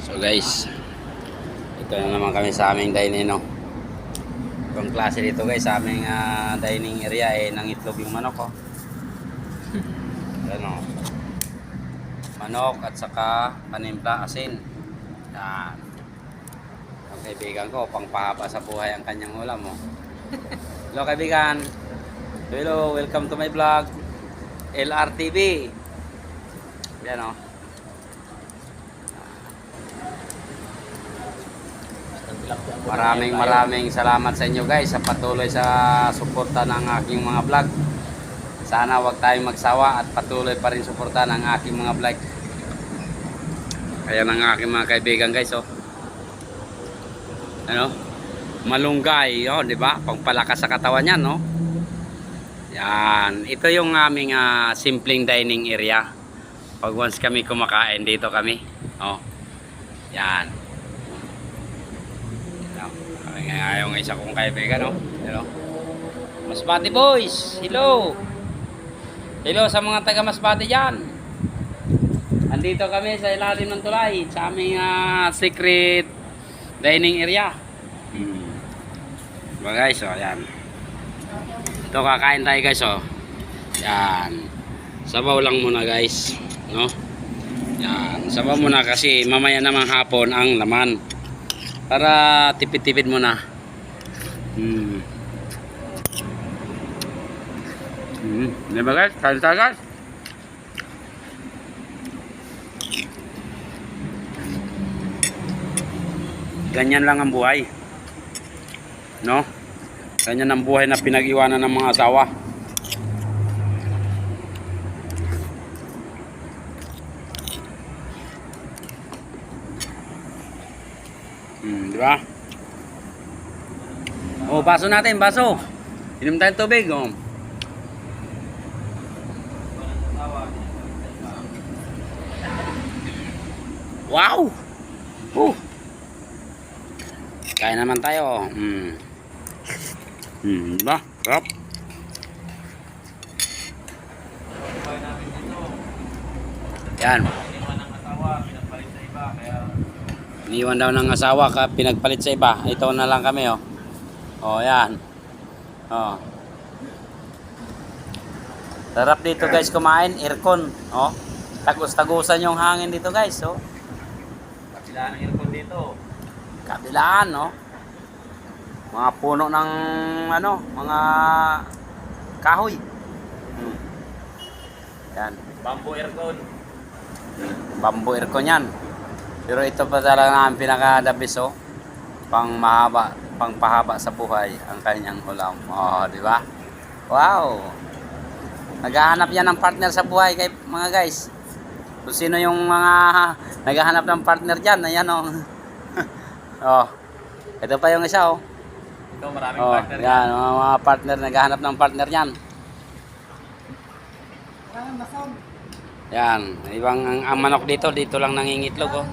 So guys, ito na naman kami sa aming dining, no. Itong klase dito guys sa aming dining area ng itlog yung manok, oh. Ano? Manok at saka panimpla asin. Yan. Ang kaibigan ko, pangpahaba sa buhay ang kanyang ulam, oh. Hello kaibigan. Hello, welcome to my vlog. LRTV. Yan, oh. Maraming salamat sa inyo guys sa patuloy sa suporta ng aking mga vlog. Sana wag tayong magsawa at patuloy pa rin suporta ng aking mga vlog. Ayan ang aking mga kaibigan guys, oh. Ano? Malunggay, oh, 'di ba? Pangpalakas sa katawan 'yan, no? Yan, ito yung aming simpleng dining area. Pag once kami kumakain dito kami, oh. Yan. Yung isa kong kaibigan, no? Hello. Masbate boys, hello. Hello sa mga taga Masbate diyan. Andito kami sa ilalim ng tulay sa aming secret dining area. Diba guys, oh, yan. Ito kakain tayo guys, oh. Yan. Sabaw lang muna guys, no? Yan, sabaw muna kasi mamaya namang hapon ang laman. Para tipid-tipid muna. Diba guys? Kain tayo guys. Ganyan lang ang buhay. No? Ganyan ang buhay na pinag-iwanan ng mga asawa. Diba? Oh, baso natin, baso. Inom tayong tubig, oh. Wow! Kain naman tayo. Diba? Sarap. Yan. Iniwan daw ng asawa, pinagpalit sa iba. Ito na lang kami, oh. Oh, yan. Oh. Sarap dito guys kumain, aircon, oh. Tagus-tagusan yung hangin dito guys, oh. Kabilaan ng aircon dito. Kabilaan, no? Mga puno ng ano, mga kahoy. Yan. Bamboo aircon. Bamboo aircon yan. Pero ito pa talaga ang pinaka-dabis, oh. Pangpahaba sa buhay ang kanyang ulam. Oh, di ba? Wow. Naghahanap yan ng partner sa buhay kay mga guys. Kung sino yung mga naghahanap ng partner diyan, ayan, oh. Oh. Ito pa yung isa, oh. Ito maraming partner yan. Mga partner naghahanap ng partner yan. Yan, ibang ang manok dito lang nangingitlog, oh.